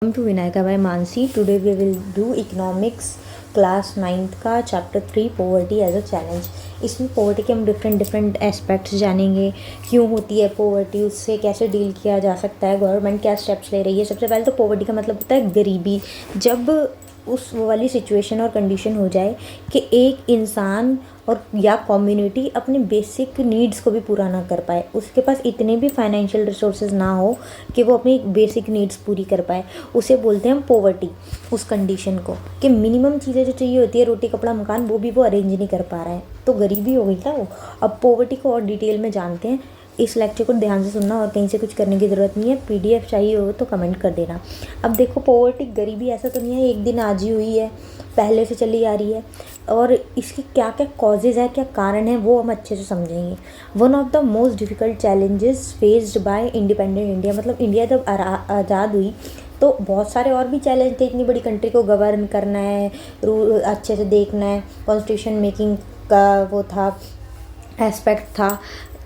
Welcome to Vinayaka by Mansi. Today we will do economics class 9th का chapter 3 poverty as a challenge. इसमें poverty के हम different aspects जानेंगे, क्यों होती है पॉवर्टी, उससे कैसे डील किया जा सकता है, गवर्नमेंट क्या स्टेप्स ले रही है। सबसे पहले तो पॉवर्टी का मतलब होता है गरीबी। जब उस वाली सिचुएशन और कंडीशन हो जाए कि एक इंसान और या कम्युनिटी अपने बेसिक नीड्स को भी पूरा ना कर पाए, उसके पास इतने भी फाइनेंशियल रिसोर्सेज ना हो कि वो अपनी बेसिक नीड्स पूरी कर पाए, उसे बोलते हैं हम पॉवर्टी। उस कंडीशन को कि मिनिमम चीज़ें जो चाहिए होती है, रोटी कपड़ा मकान, वो भी वो अरेंज नहीं कर पा रहा है, तो गरीबी हो गई क्या वो। अब पॉवर्टी को और डिटेल में जानते हैं। इस लेक्चर को ध्यान से सुनना और कहीं से कुछ करने की ज़रूरत नहीं है। पीडीएफ चाहिए हो तो कमेंट कर देना। अब देखो, पॉवर्टी गरीबी ऐसा तो नहीं है एक दिन आज ही हुई है, पहले से चली आ रही है, और इसकी क्या क्या कॉजेज़ है, क्या कारण है, वो हम अच्छे से समझेंगे। One of the most difficult challenges faced by independent India, मतलब इंडिया जब आज़ाद हुई तो बहुत सारे और भी चैलेंज थे। इतनी बड़ी कंट्री को गवर्न करना है, रूल अच्छे से देखना है, कॉन्स्टिट्यूशन मेकिंग का वो था, एस्पेक्ट था,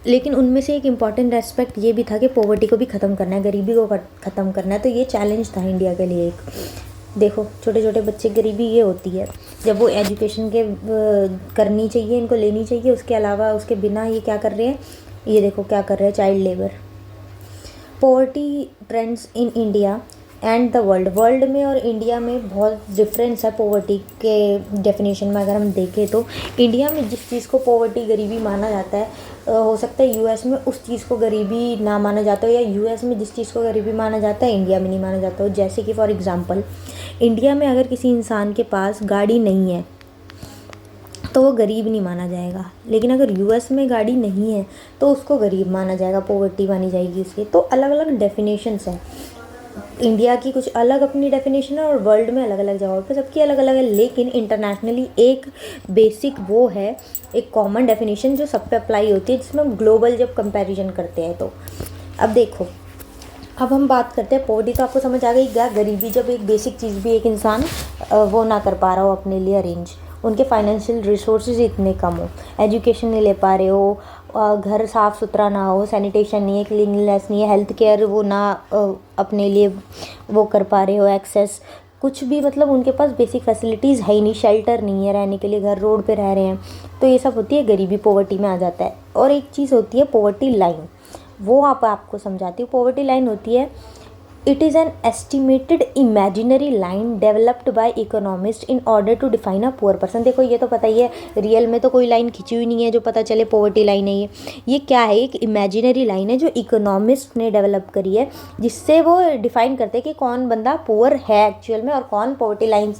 लेकिन उनमें से एक इम्पॉर्टेंट एस्पेक्ट ये भी था कि पॉवर्टी को भी ख़त्म करना है, गरीबी को ख़त्म करना है। तो ये चैलेंज था इंडिया के लिए एक। देखो, छोटे छोटे बच्चे, गरीबी ये होती है जब वो एजुकेशन के करनी चाहिए, इनको लेनी चाहिए, उसके अलावा उसके बिना ये क्या कर रहे हैं, ये देखो क्या कर रहे हैं, child labour. Poverty trends in India and the world में और इंडिया में बहुत डिफरेंस है पॉवर्टी के डेफिनेशन में। अगर हम देखें तो इंडिया में जिस चीज़ को पॉवर्टी गरीबी माना जाता है, हो सकता है यूएस में उस चीज़ को गरीबी ना माना जाता हो, या यूएस में जिस चीज़ को गरीबी माना जाता है इंडिया में नहीं माना जाता हो। जैसे कि फॉर एग्जांपल, इंडिया में अगर किसी इंसान के पास गाड़ी नहीं है तो वो गरीब नहीं माना जाएगा, लेकिन अगर यूएस में गाड़ी नहीं है तो उसको गरीब माना जाएगा, पॉवर्टी मानी जाएगी उसकी। तो अलग अलग डेफिनेशंस हैं। इंडिया की कुछ अलग अपनी डेफिनेशन है और वर्ल्ड में अलग अलग जगहों पे सबकी अलग अलग है, लेकिन इंटरनेशनली एक बेसिक वो है, एक कॉमन डेफिनेशन जो सब पे अप्लाई होती है, जिसमें हम ग्लोबल जब कंपैरिजन करते हैं तो। अब देखो, अब हम बात करते हैं पॉवर्टी। तो आपको समझ आ गई क्या गरीबी, जब एक बेसिक चीज़ भी एक इंसान वो ना कर पा रहा हो अपने लिए अरेंज, उनके फाइनेंशियल रिसोर्सेज इतने कम हो, एजुकेशन नहीं ले पा रहे हो, घर साफ़ सुथरा ना हो, सैनिटेशन नहीं है, क्लीनलीनेस नहीं है, हेल्थ केयर वो ना अपने लिए वो कर पा रहे हो एक्सेस, कुछ भी, मतलब उनके पास बेसिक फैसिलिटीज़ है ही नहीं, शेल्टर नहीं है रहने के लिए, घर रोड पे रह रहे हैं, तो ये सब होती है गरीबी, पॉवर्टी में आ जाता है। और एक चीज़ होती है पॉवर्टी लाइन, वो आपको समझाती हूँ। पॉवर्टी लाइन होती है, it is an estimated imaginary line developed by economist in order to define a poor person. देखो, ये तो पता ही है, रियल में तो कोई लाइन खींची हुई नहीं है जो पता चले पॉवर्टी लाइन है ये क्या है, एक इमेजिनरी लाइन है जो इकोनॉमिस्ट ने डेवलप करी है, जिससे वो डिफाइन करते हैं कि कौन बंदा पुअर है एक्चुअल में और कौन पॉवर्टी लाइन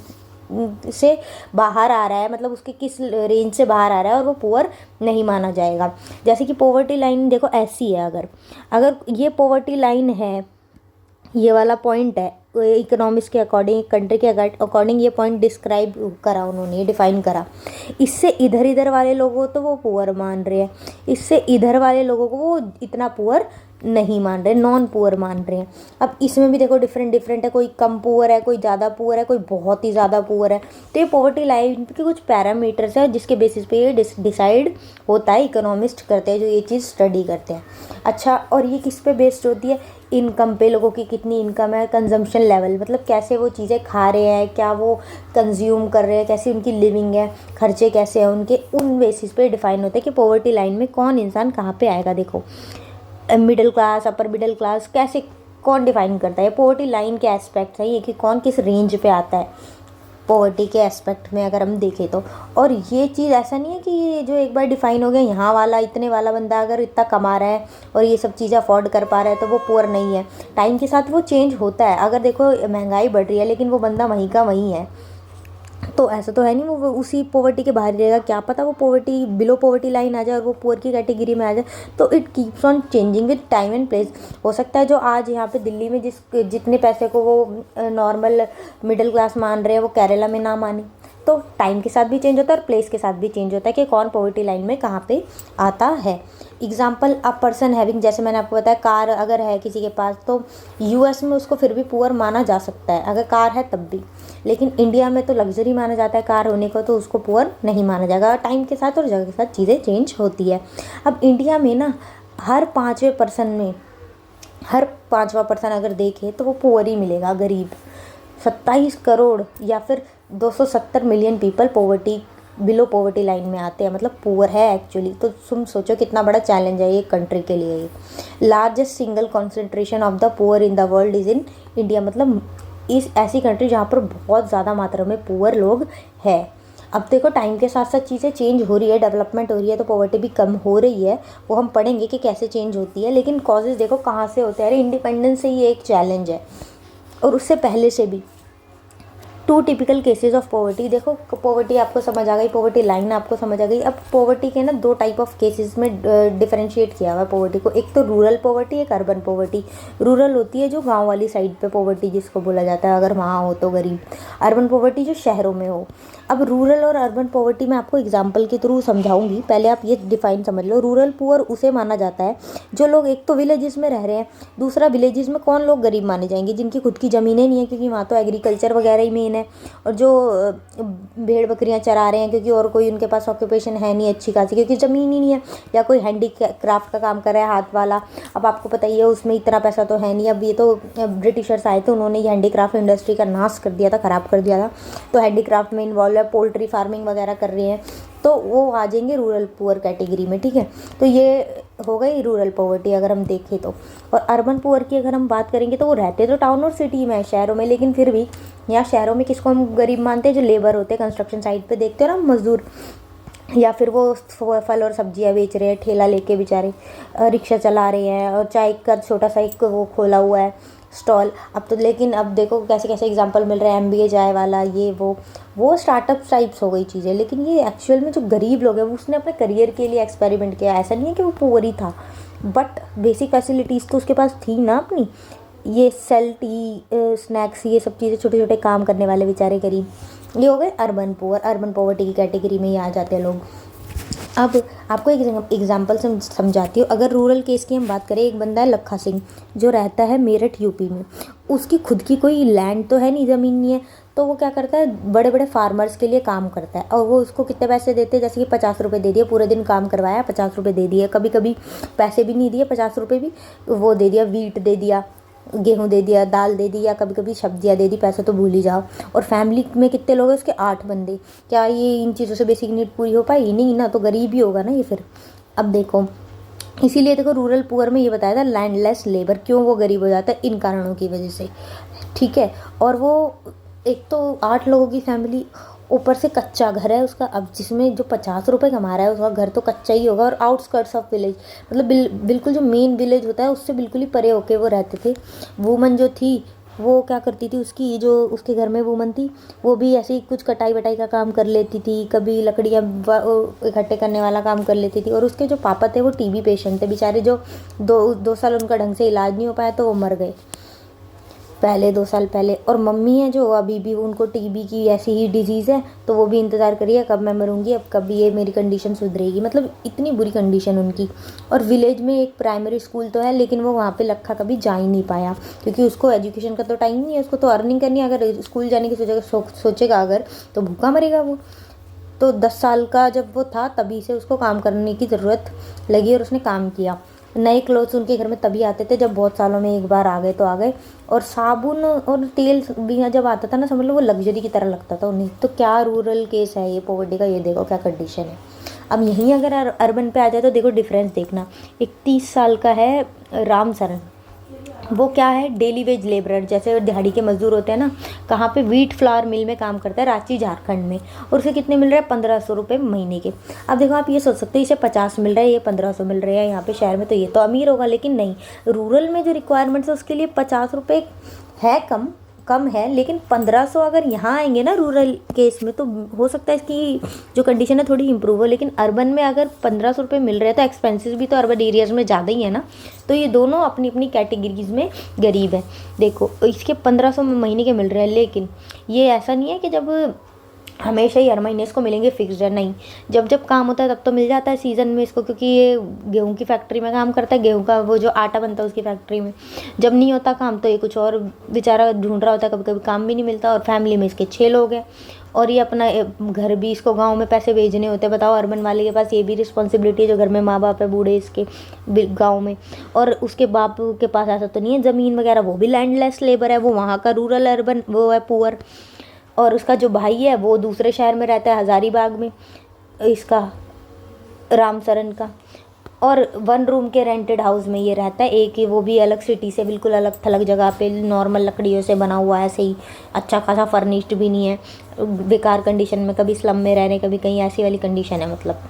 से बाहर आ रहा है, मतलब उसके किस रेंज से बाहर आ रहा है और वो पुअर नहीं माना जाएगा। जैसे कि पॉवर्टी लाइन देखो ऐसी है, अगर ये पॉवर्टी लाइन है, ये वाला पॉइंट है, इकोनॉमिक्स के अकॉर्डिंग, कंट्री के अकॉर्डिंग ये पॉइंट डिस्क्राइब करा उन्होंने, डिफाइन करा। इससे इधर इधर वाले लोगों तो वो पुअर मान रहे हैं, इससे इधर वाले लोगों को वो इतना पुअर नहीं मान रहे, नॉन पुअर मान रहे हैं। अब इसमें भी देखो डिफरेंट है, कोई कम पुअर है, कोई ज़्यादा पुअर है, कोई बहुत ही ज़्यादा पुअर है। तो ये पॉवर्टी लाइन के कुछ पैरामीटर्स है जिसके बेसिस पे ये डिसाइड होता है, इकोनॉमिस्ट करते हैं जो ये चीज़ स्टडी करते हैं। अच्छा, और ये किस पे बेस्ड होती है, इनकम पे, लोगों की कितनी इनकम है, कंजम्पशन लेवल, मतलब कैसे वो चीज़ें खा रहे हैं, क्या वो कंज्यूम कर रहे हैं, कैसी उनकी लिविंग है, खर्चे कैसे हैं उनके, उन बेसिस पे डिफाइन होता है कि पॉवर्टी लाइन में कौन इंसान कहाँ पे आएगा। देखो, middle class, upper middle class, कैसे कौन डिफाइन करता है, पॉवर्टी लाइन के एस्पेक्ट्स है ये कि कौन किस रेंज पे आता है पॉवर्टी के एस्पेक्ट में अगर हम देखें तो। और ये चीज़ ऐसा नहीं है कि ये जो एक बार डिफाइन हो गया, यहाँ वाला इतने वाला बंदा अगर इतना कमा रहा है और ये सब चीज़ें अफोर्ड कर पा रहा है तो वो पुअर नहीं है। टाइम के साथ वो चेंज होता है। अगर देखो महंगाई बढ़ रही है लेकिन वो बंदा वहीं का वहीं है, तो ऐसा तो है नहीं वो उसी पॉवर्टी के बाहर रहेगा, क्या पता वो पॉवर्टी, बिलो पॉवर्टी लाइन आ जाए और वो पुअर की कैटेगरी में आ जाए। तो it keeps on changing with time and place. हो सकता है जो आज यहाँ पे दिल्ली में जितने पैसे को वो नॉर्मल मिडिल क्लास मान रहे हैं, वो केरला में ना माने। तो टाइम के साथ भी चेंज होता है और प्लेस के साथ भी चेंज होता है कि कौन पॉवर्टी लाइन में कहाँ पे आता है। एग्जाम्पल, अ पर्सन हैविंग, जैसे मैंने आपको बताया कार अगर है किसी के पास तो यूएस में उसको फिर भी पुअर माना जा सकता है अगर कार है तब भी, लेकिन इंडिया में तो लग्जरी माना जाता है कार होने को, तो उसको पुअर नहीं माना जाएगा। टाइम के साथ और जगह के साथ चीज़ें चेंज होती है। अब इंडिया में ना हर पाँचवा पर्सन अगर देखे तो वो पुअर ही मिलेगा, गरीब। 27 करोड़ या फिर 270 million people poverty below poverty line में आते हैं, मतलब पुअर है एक्चुअली। तो तुम सोचो कितना बड़ा चैलेंज है ये कंट्री के लिए। ये largest single concentration of the poor in the world is in India, मतलब इस ऐसी कंट्री जहाँ पर बहुत ज़्यादा मात्रा में पुअर लोग हैं। अब देखो टाइम के साथ साथ चीज़ें चेंज हो रही है, डेवलपमेंट हो रही है, तो पॉवर्टी भी कम हो रही है, वो हम पढ़ेंगे कि कैसे चेंज होती है। लेकिन कॉजेज़ देखो कहाँ से होते हैं। अरे इंडिपेंडेंस से ये एक चैलेंज है, और उससे पहले से भी। 2 टिपिकल केसेस ऑफ पॉवर्टी। देखो पॉवर्टी आपको समझ आ गई, पॉवर्टी लाइन आपको समझ आ गई। अब पॉवर्टी के ना 2 टाइप ऑफ केसेस में डिफरेंशिएट किया हुआ है पॉवर्टी को। एक तो रूरल पॉवर्टी, एक अर्बन पॉवर्टी। रूरल होती है जो गांव वाली साइड पे पॉवर्टी जिसको बोला जाता है, अगर वहाँ हो तो गरीब। अर्बन पॉवर्टी जो शहरों में हो। अब रूरल और अर्बन पॉवर्टी मैं आपको एग्जाम्पल के थ्रू समझाऊंगी, पहले आप ये डिफाइन समझ लो। रूरल पुअर उसे माना जाता है जो लोग एक तो विलेजेस में रह रहे हैं, दूसरा विलेजेस में कौन लोग गरीब माने जाएंगे, जिनकी खुद की ज़मीनें नहीं है, क्योंकि वहाँ तो एग्रीकल्चर वगैरह ही मेन है, और जो भेड़ बकरियां चरा रहे हैं क्योंकि और कोई उनके पास ऑक्यूपेशन है नहीं अच्छी खासी, क्योंकि ज़मीन ही नहीं है, या कोई हैंडी क्राफ्ट का काम कर रहा है हाथ वाला। अब आपको पता ही है उसमें इतना पैसा तो है नहीं। अब ये तो ब्रिटिशर्स आए थे, उन्होंने ये हैंडीक्राफ्ट इंडस्ट्री का नाश कर दिया था, ख़राब कर दिया था। तो हैंडीक्राफ्ट में इन्वॉल्व है, पोल्ट्री फार्मिंग वगैरह कर रही हैं, तो वो आ जाएंगे रूरल पुअर कैटेगरी में, ठीक है। तो ये हो गई रूरल पॉवर्टी अगर हम देखें तो। और अर्बन पुअर की अगर हम बात करेंगे तो वो रहते तो टाउन और सिटी में, शहरों में, लेकिन फिर भी यहाँ शहरों में किसको हम गरीब मानते हैं, जो लेबर होते हैं कंस्ट्रक्शन साइट पे, देखते हो ना मजदूर, या फिर वो फल और सब्जियां बेच रहे हैं, ठेला लेके बेचारे रिक्शा चला रहे हैं, और चाय का छोटा सा एक वो खोला हुआ है स्टॉल। अब तो लेकिन अब देखो कैसे कैसे एग्जांपल मिल रहे हैं, MBA चाय वाला, ये वो स्टार्टअप टाइप्स हो गई चीज़ें। लेकिन ये एक्चुअल में जो गरीब लोग हैं उसने अपने करियर के लिए एक्सपेरिमेंट किया। ऐसा नहीं है कि वो पुअर ही था, बट बेसिक फैसिलिटीज़ तो उसके पास थी ना अपनी। ये सेल टी, स्नैक्स, ये सब चीज़ें, छोटे छोटे काम करने वाले बेचारे गरीब, ये हो गए अर्बन पुअर। अर्बन पॉवर्टी की कैटेगरी में ही आ जाते हैं लोग। अब आपको एक एग्जांपल से समझाती हूँ। अगर रूरल केस की हम बात करें, एक बंदा है लखा सिंह जो रहता है मेरठ यूपी में। उसकी खुद की कोई लैंड तो है नहीं, ज़मीन नहीं है, तो वो क्या करता है, बड़े बड़े फार्मर्स के लिए काम करता है। और वो उसको कितने पैसे देते हैं, जैसे कि 50 रुपये दे दिए, पूरे दिन काम करवाया, 50 रुपये दे दिए। कभी कभी पैसे भी नहीं दिए, 50 रुपये भी वो दे दिया, वीट दे दिया, गेहूँ दे दिया, दाल दे दी, या कभी कभी सब्जियाँ दे दी, पैसे तो भूल ही जाओ। और फैमिली में कितने लोग हैं उसके, 8 बंदे। क्या ये इन चीज़ों से बेसिक नीड पूरी हो पाई? नहीं ना, तो गरीब ही होगा ना ये फिर। अब देखो, इसीलिए देखो रूरल पुअर में ये बताया था लैंडलेस लेबर, क्यों वो गरीब हो जाता है, इन कारणों की वजह से, ठीक है। और वो एक तो 8 लोगों की फैमिली, ऊपर से कच्चा घर है उसका। अब जिसमें जो 50 रुपये कमा रहा है उसका घर तो कच्चा ही होगा, और आउटस्कर्ट्स ऑफ विलेज, मतलब बिल्कुल जो मेन विलेज होता है उससे बिल्कुल ही परे होके वो रहते थे। वूमन जो थी वो क्या करती थी, उसकी जो उसके घर में वूमन थी वो भी ऐसे ही कुछ कटाई वटाई का काम कर लेती थी, कभी लकड़ियाँ इकट्ठे करने वाला काम कर लेती थी। और उसके जो पापा थे वो TB पेशेंट थे बेचारे, जो 2 साल उनका ढंग से इलाज नहीं हो पाया तो वो मर गए पहले, 2 साल पहले। और मम्मी है जो अभी भी उनको TB की ऐसी ही डिजीज़ है, तो वो भी इंतज़ार करिए कब मैं मरूंगी, अब कब ये मेरी कंडीशन सुधरेगी, मतलब इतनी बुरी कंडीशन उनकी। और विलेज में एक प्राइमरी स्कूल तो है, लेकिन वो वहाँ पे लखा कभी जा ही नहीं पाया, क्योंकि उसको एजुकेशन का तो टाइम नहीं है, उसको तो अर्निंग करनी है। अगर स्कूल जाने की सोचेगा अगर, तो भूखा मरेगा वो। तो 10 साल का जब वो था तभी से उसको काम करने की ज़रूरत लगी, और उसने काम किया। नए क्लोथ्स उनके घर में तभी आते थे जब बहुत सालों में एक बार आ गए तो आ गए। और साबुन और तेल भी जब आता था ना, समझ लो वो लग्जरी की तरह लगता था उन्हें। तो क्या रूरल केस है ये पॉवर्टी का, ये देखो क्या कंडीशन है। अब यहीं अगर अर्बन पे आ जाए तो देखो डिफरेंस देखना। एक 30 साल का है राम सरन, वो क्या है, डेली वेज लेबरर, जैसे दिहाड़ी के मजदूर होते हैं ना, कहाँ पे, व्हीट फ्लावर मिल में काम करता है रांची झारखंड में। और उसे कितने मिल रहे हैं, 1500 रुपये महीने के। अब देखो आप ये सोच सकते हैं इसे 50 मिल रहा है, ये 1500 मिल रहे हैं यहाँ पे शहर में, तो ये तो अमीर होगा। लेकिन नहीं, रूरल में जो रिक्वायरमेंट्स है उसके लिए 50 रुपये है, कम है। लेकिन 1500 अगर यहाँ आएंगे ना रूरल केस में, तो हो सकता है इसकी जो कंडीशन है थोड़ी इंप्रूव हो। लेकिन अर्बन में अगर 1500 रुपये मिल रहे हैं तो एक्सपेंसेस भी तो अर्बन एरियाज़ में ज़्यादा ही है ना। तो ये दोनों अपनी अपनी कैटेगरीज में गरीब हैं। देखो इसके 1500 महीने के मिल रहे हैं, लेकिन ये ऐसा नहीं है कि जब हमेशा ही हर महीने इसको मिलेंगे फिक्स्ड है, नहीं। जब जब काम होता है तब तो मिल जाता है सीज़न में इसको, क्योंकि ये गेहूं की फैक्ट्री में काम करता है, गेहूं का वो जो आटा बनता है उसकी फैक्ट्री में। जब नहीं होता काम तो ये कुछ और बेचारा ढूंढ रहा होता है, कभी कभी काम भी नहीं मिलता। और फैमिली में इसके 6 लोग हैं, और ये अपना घर भी, इसको गाँव में पैसे भेजने होते हैं। बताओ, अर्बन वाले के पास ये भी रिस्पॉन्सिबिलिटी है, जो घर में माँ बाप है बूढ़े इसके गाँव में। और उसके बाप के पास ऐसा तो नहीं है ज़मीन वगैरह, वो भी लैंडलेस लेबर है, वो वहाँ का रूरल अर्बन वो है पुअर। और उसका जो भाई है वो दूसरे शहर में रहता है, हज़ारीबाग में, इसका रामसरन का। और 1 रूम के रेंटेड हाउस में ये रहता है, एक ही, वो भी अलग सिटी से, बिल्कुल अलग थलग जगह पे, नॉर्मल लकड़ियों से बना हुआ है, ऐसे ही अच्छा खासा फर्निश्ड भी नहीं है, बेकार कंडीशन में, कभी स्लम में रह रहे, कभी कहीं ऐसी वाली कंडीशन है। मतलब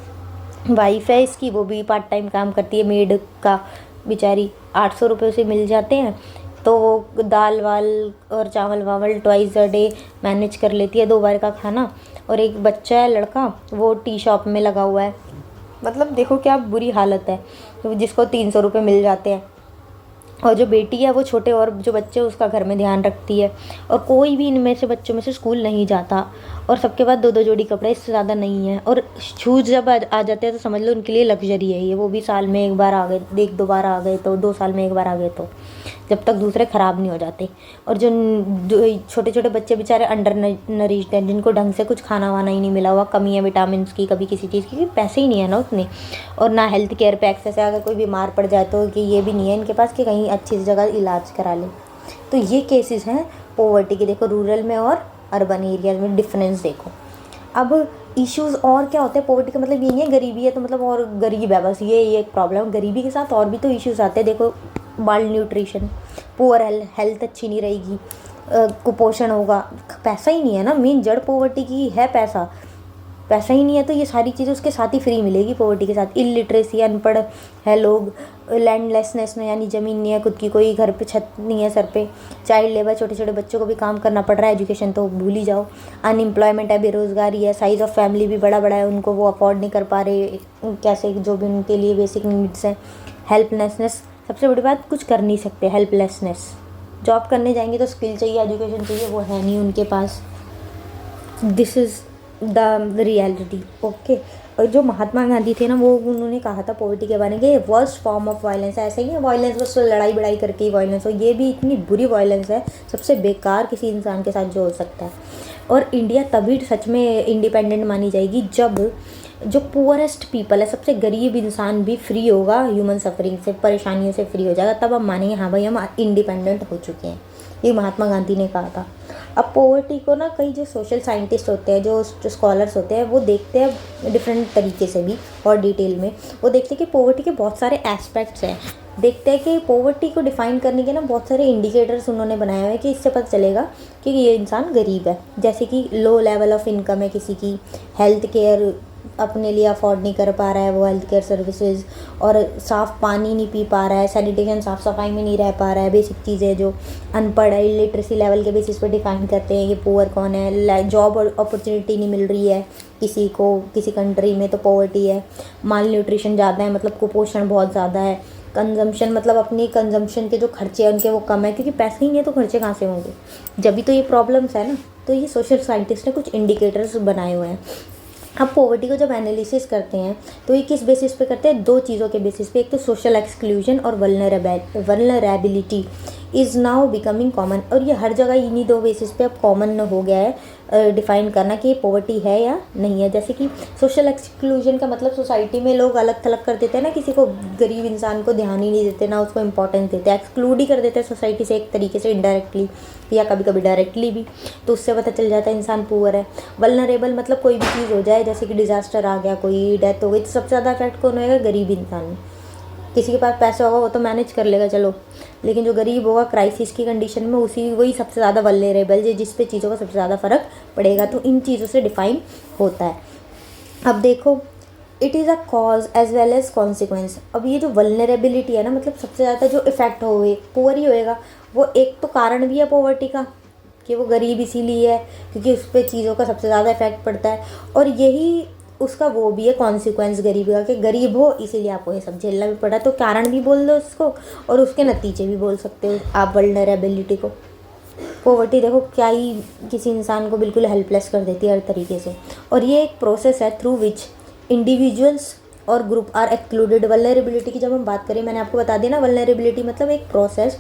वाइफ है इसकी, वो भी पार्ट टाइम काम करती है मेड का, बेचारी 800 रुपये उसे मिल जाते हैं, तो वो दाल वाल और चावल vowel twice a day manage कर लेती है, 2 बार का खाना। और एक बच्चा है लड़का, वो टी शॉप में लगा हुआ है। मतलब देखो क्या बुरी हालत है, जिसको 300 रुपये मिल जाते हैं। और जो बेटी है वो छोटे और जो बच्चे उसका घर में ध्यान रखती है। और कोई भी इनमें से बच्चों में से स्कूल नहीं जाता, और सबके पास 2-2 जोड़ी कपड़े, इससे ज़्यादा नहीं है। और शूज़ जब आ जाते हैं तो समझ लो उनके लिए लग्जरी है ये, वो भी साल में 1 बार आ गए, 1-2 बार आ गए तो, 2 साल में 1 बार आ गए तो, जब तक दूसरे ख़राब नहीं हो जाते। और जो छोटे छोटे बच्चे बेचारे अंडर नरिश्ड हैं, जिनको ढंग से कुछ खाना वाना ही नहीं मिला हुआ, कमी है विटामिन की, कभी किसी चीज़ की, पैसे ही नहीं है ना उतने, और ना हेल्थ केयर पे एक्सेस है। अगर कोई बीमार पड़ जाए तो कि ये भी नहीं है इनके पास कि कहीं अच्छी जगह इलाज करा ले। तो ये केसेस हैं पॉवर्टी के। देखो रूरल में और अर्बन एरियाज में डिफरेंस देखो। अब इश्यूज़ और क्या होते हैं पॉवर्टी का, मतलब ये नहीं है गरीबी है तो मतलब और गरीब है बस, ये एक प्रॉब्लम। गरीबी के साथ और भी तो इश्यूज़ आते हैं। देखो माल न्यूट्रिशन, पुअर हेल्थ अच्छी नहीं रहेगी, कुपोषण होगा, पैसा ही नहीं है ना, मेन जड़ पॉवर्टी की है पैसा। पैसा ही नहीं है तो ये सारी चीज़ें उसके साथ ही फ्री मिलेगी पॉवर्टी के साथ। इलिटरेसी, अनपढ़ है लोग, लैंडलेसनेस में यानी ज़मीन नहीं है खुद की, कोई घर पे छत नहीं है सर पे, चाइल्ड लेबर, छोटे छोटे बच्चों को भी काम करना पड़ रहा है, एजुकेशन तो भूल ही जाओ, अनएम्प्लॉयमेंट है, बेरोज़गारी है, साइज़ ऑफ फैमिली भी बड़ा बड़ा है, उनको वो अफोर्ड नहीं कर पा रहे कैसे जो भी उनके लिए बेसिक नीड्स हैं। हेल्पलेसनेस, सबसे बड़ी बात, कुछ कर नहीं सकते, हेल्पलेसनेस। जॉब करने जाएंगे तो स्किल चाहिए, एजुकेशन चाहिए, वो है नहीं उनके पास। This is the reality. Okay. और जो महात्मा गांधी थे ना, वो उन्होंने कहा था पॉवर्टी के बारे में कि वर्स्ट फॉर्म ऑफ वायलेंस है। ऐसा ही है वायलेंस बस लड़ाई बड़ाई करके ही वायलेंस हो, ये भी इतनी बुरी वायलेंस है, सबसे बेकार किसी इंसान के साथ जो हो सकता है। और इंडिया तभी सच में इंडिपेंडेंट मानी जाएगी जब जो पुअरेस्ट पीपल है, सबसे गरीब इंसान भी फ्री होगा ह्यूमन सफरिंग से, परेशानियों से फ्री हो जाएगा, तब हम मानेंगे हाँ भाई हम इंडिपेंडेंट हो चुके हैं। ये महात्मा गांधी ने कहा था। अब पॉवर्टी को ना कई जो सोशल साइंटिस्ट होते हैं, जो स्कॉलर्स होते हैं, वो देखते हैं डिफरेंट तरीके से भी और डिटेल में। वो देखते हैं कि पॉवर्टी के बहुत सारे एस्पेक्ट्स हैं। देखते हैं कि पॉवर्टी को डिफ़ाइन करने के ना बहुत सारे इंडिकेटर्स उन्होंने बनाए हुए हैं कि इससे पता चलेगा कि ये इंसान गरीब है। जैसे कि लो लेवल ऑफ इनकम है किसी की, हेल्थ केयर अपने लिए अफोर्ड नहीं कर पा रहा है वो हेल्थ केयर सर्विसेज, और साफ़ पानी नहीं पी पा रहा है, सैनिटेशन साफ़ सफाई में नहीं रह पा रहा है, बेसिक चीज़ें जो अनपढ़ है, लिटरेसी लेवल के बेसिस पर डिफाइन करते हैं ये पुअर कौन है। जॉब और अपॉर्चुनिटी नहीं मिल रही है किसी को किसी कंट्री में तो पॉवर्टी है। माल न्यूट्रिशन ज़्यादा है, मतलब कुपोषण बहुत ज़्यादा है। कंजम्पशन, मतलब अपनी कंजम्पशन के जो खर्चे हैं उनके वो कम है, क्योंकि पैसे ही नहीं है तो खर्चे कहाँ से होंगे, जब भी तो ये प्रॉब्लम्स है ना। तो ये सोशल साइंटिस्ट ने कुछ इंडिकेटर्स बनाए हुए हैं। अब पॉवर्टी को जब एनालिसिस करते हैं तो ये किस बेसिस पे करते हैं, 2 चीज़ों के बेसिस पे। एक तो सोशल एक्सक्लूजन और vulnerability is now becoming common. और ये हर जगह इन्हीं 2 बेसिस पे अब कॉमन हो गया है डिफ़ाइन करना कि ये पॉवर्टी है या नहीं है। जैसे कि सोशल एक्सक्लूजन का मतलब सोसाइटी में लोग अलग थलग कर देते हैं ना, किसी को, गरीब इंसान को ध्यान ही नहीं देते, ना उसको इम्पोर्टेंस देते, एक्सक्लूड ही कर देते हैं सोसाइटी से एक तरीके से, इनडायरेक्टली या कभी कभी डायरेक्टली भी। तो उससे पता चल जाता है इंसान पुअर है। वल्नरेबल मतलब कोई भी चीज़ हो जाए, जैसे कि डिज़ास्टर आ गया, कोई डेथ हो गई, तो सबसे ज़्यादा इफेक्ट कौन होएगा, गरीब इंसान। किसी के पास पैसा होगा वो तो मैनेज कर लेगा चलो, लेकिन जो गरीब होगा क्राइसिस की कंडीशन में, वही सबसे ज़्यादा वल्नरेबल है, जिस पे चीज़ों का सबसे ज़्यादा फ़र्क पड़ेगा। तो इन चीज़ों से डिफ़ाइन होता है। अब देखो, it is a cause as well as consequence. अब ये जो वल्नरेबिलिटी है ना, मतलब सबसे ज़्यादा जो इफेक्ट होए पुअर ही होएगा, वो एक तो कारण भी है पॉवर्टी का कि वो गरीब इसीलिए है क्योंकि उस पर चीज़ों का सबसे ज़्यादा इफेक्ट पड़ता है, और यही उसका वो भी है कॉन्सिक्वेंस गरीबी का कि गरीब हो इसीलिए आपको ये सब झेलना भी पड़ा। तो कारण भी बोल दो उसको और उसके नतीजे भी बोल सकते हो आप वल्नरेबिलिटी को। पॉवर्टी देखो क्या ही किसी इंसान को बिल्कुल हेल्पलेस कर देती है हर तरीके से। और ये एक प्रोसेस है थ्रू विच इंडिविजुअल्स और ग्रुप आर एक्सक्लूडेड। वल्नरेबिलिटी की जब हम बात करें, मैंने आपको बता दिया ना, वल्नरेबिलिटी मतलब एक प्रोसेस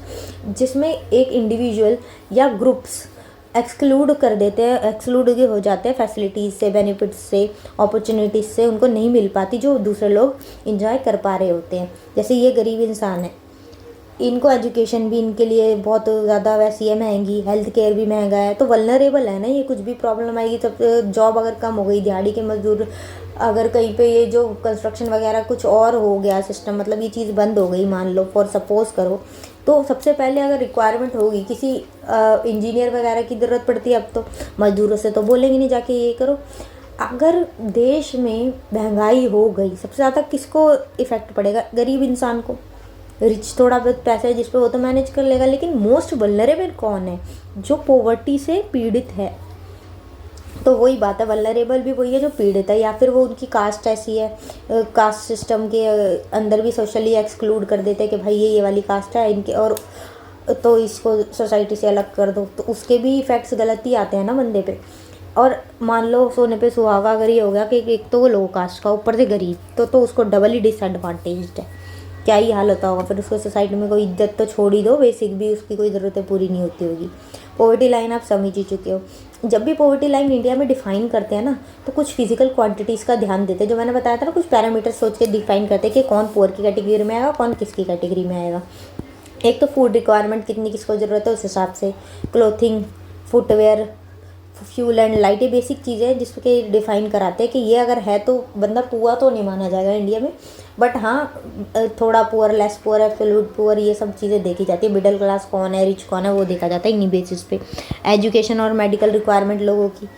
जिसमें एक इंडिविजुअल या ग्रुप्स एक्सक्लूड कर देते हैं, एक्सक्लूड हो जाते हैं फैसिलिटीज़ से, बेनिफिट्स से, अपॉर्चुनिटीज़ से, उनको नहीं मिल पाती जो दूसरे लोग इंजॉय कर पा रहे होते हैं। जैसे ये गरीब इंसान है, इनको एजुकेशन भी इनके लिए बहुत ज़्यादा वैसी है महंगी, हेल्थ केयर भी महंगा है, तो वल्नरेबल है ना ये। कुछ भी प्रॉब्लम आएगी तब जॉब अगर कम हो गई, दिहाड़ी के मजदूर अगर कहीं पे ये जो कंस्ट्रक्शन वगैरह कुछ और हो गया सिस्टम, मतलब ये चीज़ बंद हो गई मान लो, फॉर सपोज करो, तो सबसे पहले अगर रिक्वायरमेंट होगी किसी इंजीनियर वगैरह की ज़रूरत पड़ती है, अब तो मजदूरों से तो बोलेंगे नहीं जाके ये करो। अगर देश में महंगाई हो गई, सबसे ज़्यादा किसको इफ़ेक्ट पड़ेगा? गरीब इंसान को। रिच थोड़ा बहुत पैसा है जिस पे वो तो मैनेज कर लेगा, लेकिन मोस्ट वल्नरेबल कौन है? जो पॉवर्टी से पीड़ित है। तो वही बात है, वल्नरेबल भी वही है जो पीड़ित है, या फिर वो उनकी कास्ट ऐसी है, कास्ट सिस्टम के अंदर भी सोशली एक्सक्लूड कर देते हैं कि भाई ये वाली कास्ट है इनके, और तो इसको सोसाइटी से अलग कर दो, तो उसके भी इफ़ेक्ट्स गलत ही आते हैं ना बंदे पे। और मान लो सोने पे सुहागा अगर ये हो गया कि एक तो वो लो कास्ट का, ऊपर से गरीब, तो उसको डबल ही डिसएडवांटेज्ड है। क्या ही हाल होता होगा फिर उसको। सोसाइटी में कोई इज्जत तो छोड़ ही दो, बेसिक भी उसकी कोई ज़रूरतें पूरी नहीं होती होगी। पॉवर्टी लाइन आप समझ ही चुके हो। जब भी पॉवर्टी लाइन इंडिया में डिफाइन करते हैं ना, तो कुछ फिजिकल क्वांटिटीज़ का ध्यान देते हैं, जो मैंने बताया था ना, कुछ पैरामीटर सोच के डिफाइन करते हैं कि कौन पुअर की कैटेगरी में आएगा, कौन किसकी कैटेगरी में आएगा। एक तो फूड रिक्वायरमेंट, कितनी किसको ज़रूरत है उस हिसाब से, clothing, footwear, fuel and light, ये बेसिक चीज़ें हैं जिसके डिफाइन कराते हैं कि ये अगर है तो बंदा पुअर तो नहीं माना जाएगा इंडिया में, बट हाँ थोड़ा poor, less poor, absolute poor, ये सब चीज़ें देखी जाती है। मिडिल क्लास कौन है, रिच कौन है, वो देखा जाता है इन्हीं बेसिस पे। एजुकेशन और मेडिकल रिक्वायरमेंट लोगों की,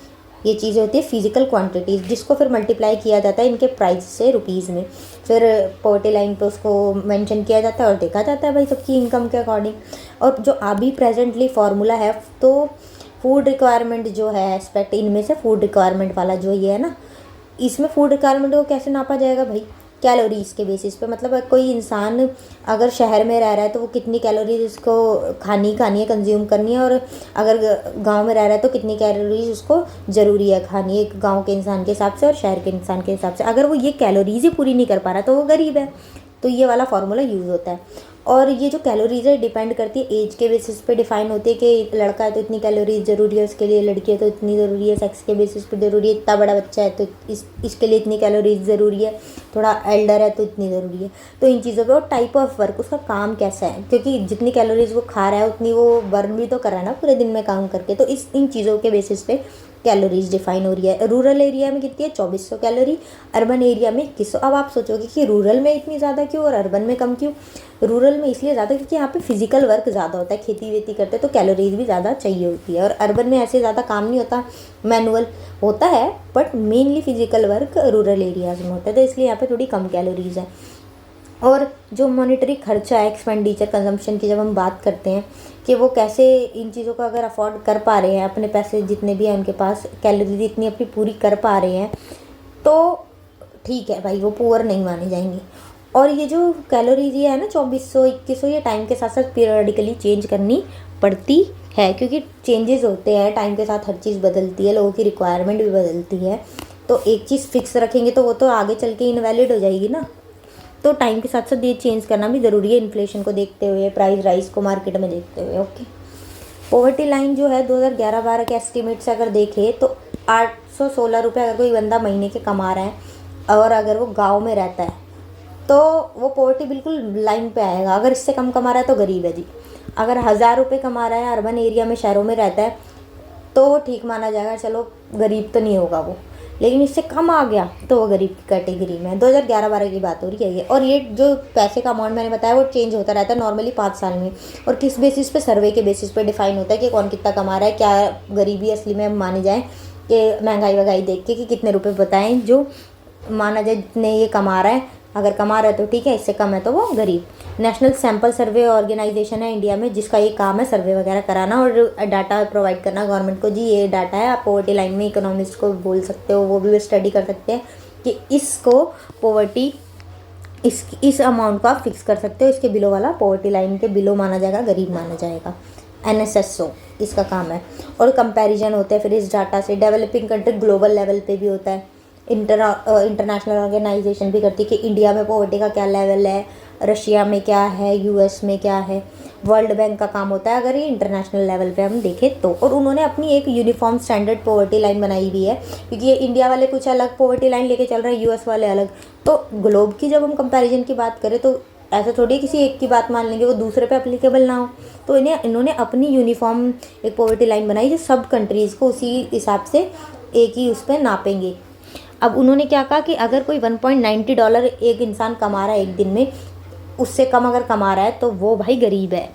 ये चीज़ें होती है फिजिकल क्वांटिटीज़, जिसको फिर मल्टीप्लाई किया जाता है इनके प्राइस से रुपीज़ में, फिर पॉवर्टी लाइन पे उसको मेंशन किया जाता है और देखा जाता है भाई सबकी इनकम के अकॉर्डिंग। और जो अभी प्रेजेंटली फार्मूला है, तो फूड रिक्वायरमेंट जो है एस्पेक्ट, इनमें से फूड रिक्वायरमेंट वाला जो ये है ना, इसमें फूड रिक्वायरमेंट को कैसे नापा जाएगा भाई? कैलोरीज़ के बेसिस पे। मतलब कोई इंसान अगर शहर में रह रहा है तो वो कितनी कैलोरीज उसको खानी है, कंज्यूम करनी है, और अगर गांव में रह रहा है तो कितनी कैलोरीज उसको ज़रूरी है खानी, एक गांव के इंसान के हिसाब से और शहर के इंसान के हिसाब से। अगर वो ये कैलोरीज ही पूरी नहीं कर पा रहा तो वो गरीब है। तो ये वाला फार्मूला यूज़ होता है। और ये जो कैलोरीज है डिपेंड करती है एज के बेसिस पे डिफाइन होती है कि लड़का है तो इतनी कैलोरीज ज़रूरी है उसके लिए, लड़की है तो इतनी ज़रूरी है, सेक्स के बेसिस पे ज़रूरी है, इतना बड़ा बच्चा है तो इसके लिए इतनी कैलोरीज ज़रूरी है, थोड़ा एल्डर है तो इतनी ज़रूरी है। तो इन चीज़ों पे, और टाइप ऑफ वर्क, उसका काम कैसा है, क्योंकि जितनी कैलोरीज वो खा रहा है उतनी वो बर्न भी तो कर रहा है ना पूरे दिन में काम करके। तो इन चीज़ों के बेसिस पे कैलोरीज डिफाइन हो रही है। रूरल एरिया में कितनी है? 2400 कैलोरी, अर्बन एरिया में 2100। अब आप सोचोगे कि रूरल में इतनी ज़्यादा क्यों और अर्बन में कम क्यों? रूरल में इसलिए ज़्यादा क्योंकि यहाँ पे फिजिकल वर्क ज़्यादा होता है, खेती वेती करते हैं तो कैलोरीज भी ज़्यादा चाहिए होती है। और अर्बन में ऐसे ज़्यादा काम नहीं होता, मैनुअल होता है, but mainly physical work rural areas में होता है, तो इसलिए यहाँ पे थोड़ी कम कैलोरीज है। और जो मॉनिटरी खर्चा है, एक्सपेंडिचर, कंजम्पशन की जब हम बात करते हैं कि वो कैसे इन चीज़ों को अगर अफोर्ड कर पा रहे हैं, अपने पैसे जितने भी हैं उनके पास, कैलोरीज इतनी अपनी पूरी कर पा रहे हैं, तो ठीक है भाई, वो पुअर नहीं माने जाएंगे। और ये जो कैलोरीज ये है ना 2400 2100, ये टाइम के साथ साथ पीरियडिकली चेंज करनी पड़ती है, क्योंकि चेंजेस होते हैं टाइम के साथ, हर चीज़ बदलती है, लोगों की रिक्वायरमेंट भी बदलती है। तो एक चीज़ फिक्स रखेंगे तो वो तो आगे चल के इनवैलिड हो जाएगी ना। तो टाइम के साथ साथ ये चेंज करना भी ज़रूरी है, इन्फ्लेशन को देखते हुए, प्राइस राइज को मार्केट में देखते हुए। ओके, पॉवर्टी लाइन जो है 2011-12 के एस्टिमेट से अगर देखें तो 816 रुपये अगर कोई बंदा महीने के कमा रहा है और अगर वो गांव में रहता है तो वो पॉवर्टी बिल्कुल लाइन पे आएगा। अगर इससे कम कमा रहा है तो गरीब है जी। अगर 1000 रुपये कमा रहा है, अर्बन एरिया में, शहरों में रहता है, तो वो ठीक माना जाएगा, चलो गरीब तो नहीं होगा वो। लेकिन इससे कम आ गया तो वो गरीब की कैटेगरी में है। 2011-12 की बात हो रही है ये। और ये जो पैसे का अमाउंट मैंने बताया वो चेंज होता रहता है नॉर्मली 5 साल में। और किस बेसिस पे? सर्वे के बेसिस पे डिफाइन होता है कि कौन कितना कमा रहा है, क्या गरीबी असली में मानी जाए, कि महंगाई वगाई देख के कि कितने रुपए बताएं जो माना जाए जितने ये कमा रहा है। अगर कमा रहा है तो ठीक है, इससे कम है तो वो गरीब। नेशनल सैंपल सर्वे ऑर्गेनाइजेशन है इंडिया में, जिसका ये काम है सर्वे वगैरह कराना और डाटा प्रोवाइड करना गवर्नमेंट को। जी ये डाटा है, आप पॉवर्टी लाइन में इकोनॉमिस्ट को बोल सकते हो, वो भी स्टडी कर सकते हैं कि इसको पॉवर्टी, इस अमाउंट को आप फिक्स कर सकते हो, इसके बिलो वाला पॉवर्टी लाइन के बिलो माना जाएगा, गरीब माना जाएगा। NSSO इसका काम है। और कंपैरिजन होते हैं फिर इस डाटा से, डेवलपिंग कंट्री ग्लोबल लेवल पे भी होता है, इंटरनेशनल ऑर्गेनाइजेशन भी करती है कि इंडिया में पॉवर्टी का क्या लेवल है, रशिया में क्या है, US में क्या है। वर्ल्ड बैंक का काम होता है अगर ये इंटरनेशनल लेवल पे हम देखें तो। और उन्होंने अपनी एक यूनिफॉर्म स्टैंडर्ड पॉवर्टी लाइन बनाई हुई है, क्योंकि ये इंडिया वाले कुछ अलग पॉवर्टी लाइन लेके चल रहे हैं, US वाले अलग। तो ग्लोब की जब हम कंपैरिजन की बात करें तो ऐसा थोड़ी किसी एक की बात मान लेंगे वो दूसरे पे अप्लीकेबल ना हो। तो इन्होंने अपनी यूनिफॉर्म एक पॉवर्टी लाइन बनाई जो सब कंट्रीज़ को उसी हिसाब से एक ही उस पर नापेंगे। अब उन्होंने क्या कहा कि अगर कोई $1.90 एक इंसान कमा रहा है एक दिन में, उससे कम अगर कमा रहा है तो वो भाई गरीब है।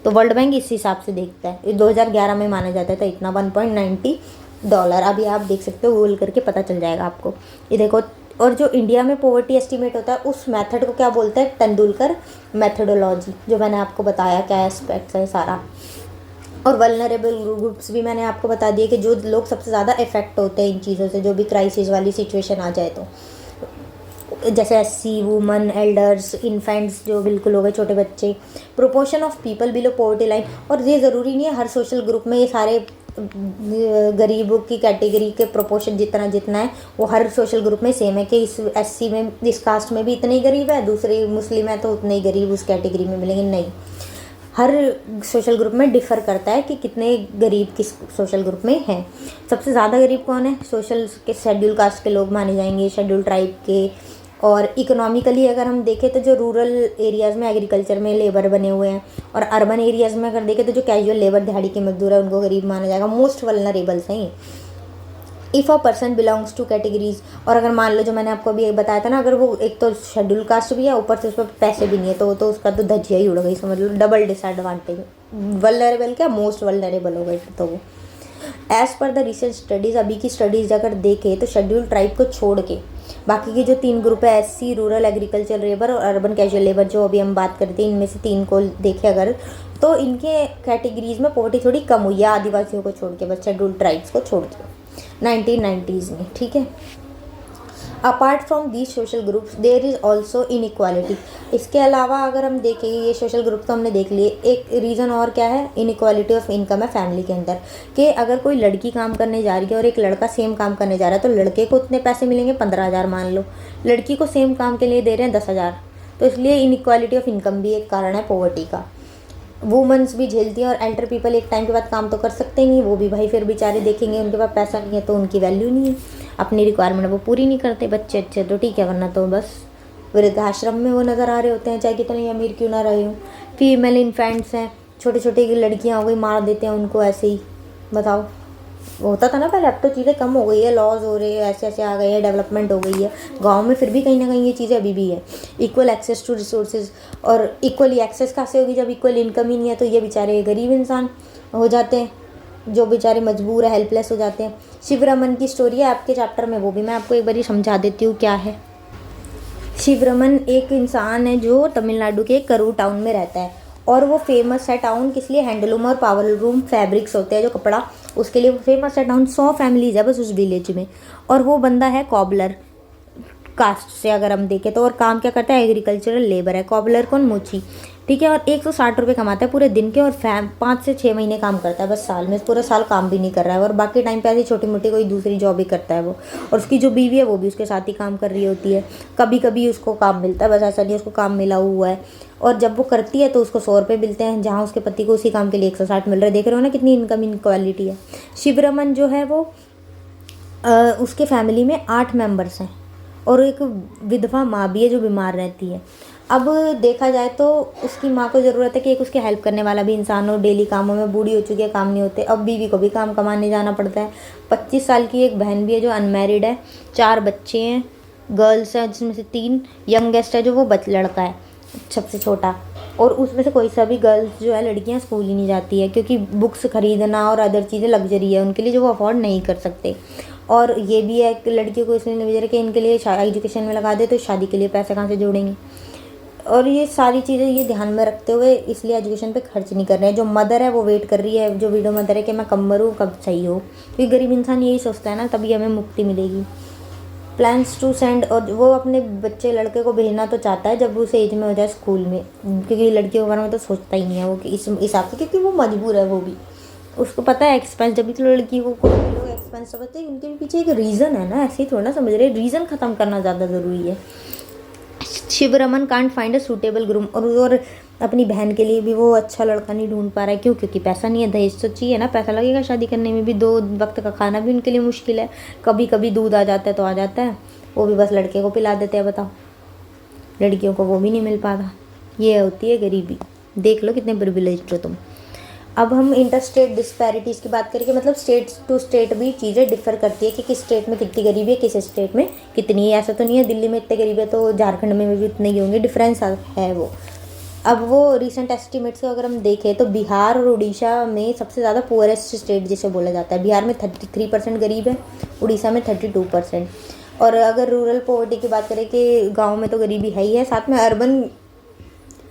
तो वर्ल्ड बैंक इस हिसाब से देखता है। ये 2011 में माना जाता था इतना, $1.90। अभी आप देख सकते हो, गूगल करके पता चल जाएगा आपको। ये देखो। और जो इंडिया में पॉवर्टी एस्टीमेट होता है उस मेथड को क्या बोलते हैं, तेंदुलकर मेथडोलॉजी, जो मैंने आपको बताया क्या एस्पेक्ट्स है सारा। और वल्नरेबल ग्रुप्स भी मैंने आपको बता दिए कि जो लोग सबसे ज़्यादा इफेक्ट होते हैं इन चीज़ों से, जो भी क्राइसिस वाली सिचुएशन आ जाए तो, जैसे SC, वुमन, एल्डर्स, इन्फेंट्स जो बिल्कुल हो गए छोटे बच्चे, proportion of people below poverty line. और ये ज़रूरी नहीं है हर सोशल ग्रुप में ये सारे गरीबों की कैटेगरी के प्रोपोर्शन जितना जितना है वो हर सोशल ग्रुप में सेम है, कि इस SC में, इस कास्ट में भी इतने ही गरीब है, दूसरे मुस्लिम है तो उतने ही गरीब उस कैटेगरी में मिलेंगे। नहीं, हर सोशल ग्रुप में डिफ़र करता है कि कितने गरीब किस सोशल ग्रुप में हैं। सबसे ज़्यादा गरीब कौन है, सोशल के शेड्यूल कास्ट के लोग माने जाएंगे, शेड्यूल ट्राइब के। और इकोनॉमिकली अगर हम देखें तो जो रूरल एरियाज़ में एग्रीकल्चर में लेबर बने हुए हैं, और अर्बन एरियाज़ में अगर देखें तो जो कैजुअल लेबर दिहाड़ी के मजदूर है उनको गरीब माना जाएगा। मोस्ट वल्नरेबल्स हैं। If a person belongs two categories, और अगर मान लो जो मैंने आपको अभी बताया था ना, अगर वो एक तो शेड्यूल कास्ट भी है ऊपर से उस पर पैसे भी नहीं है तो उसका तो धज्जिया ही उड़ गई, समझ लो, डबल डिसएडवांटेज। वल्नरेबल क्या, मोस्ट वल्नरेबल हो गए तो वो। As per the recent studies, अभी की स्टडीज़ अगर देखें तो शेड्यूल ट्राइब को छोड़ के बाकी के जो 3 ग्रुप है, SC, रूरल एग्रीकल्चर लेबर और अर्बन कैजुअल लेबर, जो अभी हम बात करते हैं, इनमें से 3 को देखें अगर, तो इनके कैटेगरीज में पॉवर्टी थोड़ी कम हुई है, आदिवासियों को छोड़ के, बस शेड्यूल ट्राइब्स को छोड़ के 1990s में। ठीक है। Apart from these social groups there is also inequality. इसके अलावा अगर हम देखें, ये सोशल ग्रुप तो हमने देख लिए, एक रीज़न और क्या है, इनइक्वालिटी ऑफ इनकम है फैमिली के अंदर। कि अगर कोई लड़की काम करने जा रही है और एक लड़का सेम काम करने जा रहा है तो लड़के को उतने पैसे मिलेंगे 15,000 मान लो, लड़की को सेम काम के लिए दे रहे हैं 10,000। तो इसलिए इनइक्वालिटी ऑफ इनकम भी एक कारण है पॉवर्टी का। वुमेंस भी झेलती हैं, और एल्डर पीपल एक टाइम के बाद काम तो कर सकते नहीं, वो भी भाई फिर बेचारे देखेंगे, उनके पास पैसा नहीं है तो उनकी वैल्यू नहीं है, अपनी रिक्वायरमेंट वो पूरी नहीं करते। बच्चे अच्छे तो ठीक है, वरना तो बस वृद्धाश्रम में वो नज़र आ रहे होते हैं, चाहे कितने अमीर क्यों ना रहे हों। फीमेल इन्फेंट्स हैं, छोटे छोटे लड़कियाँ हो गई, मार देते हैं उनको ऐसे ही। बताओ, होता था ना पहले, अब तो चीज़ें कम हो गई है, लॉज हो रहे हैं, ऐसे ऐसे आ गए हैं, डेवलपमेंट हो गई है गांव में, फिर भी कहीं ना कहीं ये चीज़ें अभी भी है। इक्वल एक्सेस टू रिसोर्सेज, और इक्वली एक्सेस कहाँ से होगी जब इक्वल इनकम ही नहीं है। तो ये बेचारे गरीब इंसान हो जाते हैं, जो बेचारे मजबूर है, हेल्पलेस हो जाते हैं। शिवरमन की स्टोरी है आपके चैप्टर में, वो भी मैं आपको एक बार समझा देती हूँ क्या है। शिवरमन एक इंसान है जो तमिलनाडु के करूर टाउन में रहता है, और वो फेमस है टाउन किस लिए, हैंडलूम और पावरलूम फैब्रिक्स होते हैं जो कपड़ा, उसके लिए वो फेमस है टाउन। 100 फैमिलीज है बस उस विलेज में, और वो बंदा है कॉबलर कास्ट से अगर हम देखें तो। और काम क्या करता है, एग्रीकल्चरल लेबर है। कॉबलर कौन, मोची, ठीक है। और 160 रुपये कमाता है पूरे दिन के, और 5 से 6 महीने काम करता है बस साल में, पूरा साल काम भी नहीं कर रहा है, और बाकी टाइम पे ऐसी छोटी मोटी कोई दूसरी जॉब ही करता है वो। और उसकी जो बीवी है वो भी उसके साथ ही काम कर रही होती है, कभी कभी उसको काम मिलता है, बस ऐसा नहीं उसको काम मिला हुआ है। और जब वो करती है तो उसको 100 रुपये मिलते हैं, जहाँ उसके पति को उसी काम के लिए 160 मिल रहा है। देख रहे हो ना कितनी इनकम इनक्वालिटी है। शिवरमन जो है वो उसके फैमिली में 8 मेंबर्स हैं, और एक विधवा माँ भी है जो बीमार रहती है। अब देखा जाए तो उसकी माँ को ज़रूरत है कि एक उसके हेल्प करने वाला भी इंसान हो, डेली कामों में बूढ़ी हो चुकी है, काम नहीं होते। अब बीवी को भी काम कमाने जाना पड़ता है। 25 साल की एक बहन भी है जो अनमैरिड है, 4 बच्चे हैं, गर्ल्स हैं जिसमें से 3 यंगेस्ट है जो वो लड़का है सबसे छोटा। और उसमें से कोई सा भी गर्ल्स जो है, लड़कियां स्कूल ही नहीं जाती है, क्योंकि बुक्स खरीदना और अदर चीज़ें लग्जरी है उनके लिए जो वो अफोर्ड नहीं कर सकते। और ये भी है कि लड़कियों को इसलिए नहीं भेज कि इनके लिए एजुकेशन में लगा दे तो शादी के लिए पैसे कहाँ से जोड़ेंगे। और ये सारी चीज़ें ये ध्यान में रखते हुए इसलिए एजुकेशन पे खर्च नहीं कर रहे हैं। जो मदर है वो वेट कर रही है, जो विडो मदर है, कि मैं कब मरूँ कब सही हो, क्योंकि गरीब इंसान यही सोचता है ना, तभी हमें मुक्ति मिलेगी। प्लान्स टू सेंड, और वो अपने बच्चे लड़के को भेजना तो चाहता है जब उस एज में हो जाए स्कूल में, क्योंकि लड़कियों के बारे में तो सोचता ही नहीं है वो कि इस हिसाब से, क्योंकि वो मजबूर है, वो भी उसको पता है एक्सपेंस, जब भी तो लड़की को कोई भी लोग एक्सपेंस समझते हैं, उनके भी पीछे एक रीज़न है ना, ऐसे ही थोड़ा ना समझ रहे, रीज़न ख़त्म करना ज़्यादा ज़रूरी है। Shivaraman can't find a suitable groom, और अपनी बहन के लिए भी वो अच्छा लड़का नहीं ढूंढ पा रहा है, क्यों? क्योंकि पैसा नहीं है, दहेज तो चाहिए ना, पैसा लगेगा शादी करने में भी, 2 वक्त का खाना भी उनके लिए मुश्किल है, कभी कभी दूध आ जाता है तो आ जाता है, वो भी बस लड़के को पिला देते हैं, बताओ, लड़कियों को वो भी नहीं मिल पाता। ये होती है गरीबी, देख लो कितने प्रिविलेज्ड हो तुम। अब हम इंटरस्टेट डिस्पैरिटीज़ की बात करेंगे, मतलब स्टेट टू स्टेट भी चीज़ें डिफर करती है कि किस स्टेट में कितनी गरीबी है, किस स्टेट में कितनी है। ऐसा तो नहीं है दिल्ली में इतने गरीब है तो झारखंड में भी इतने ही होंगे, डिफरेंस है वो। अब वो रिसेंट एस्टिमेट्स को अगर हम देखें तो बिहार और उड़ीसा में सबसे ज़्यादा पुअरेस्ट स्टेट जिसे बोला जाता है। बिहार में 33% गरीब है, उड़ीसा में 32%। और अगर रूरल पॉवर्टी की बात करें कि गाँव में तो गरीबी है ही है, साथ में अर्बन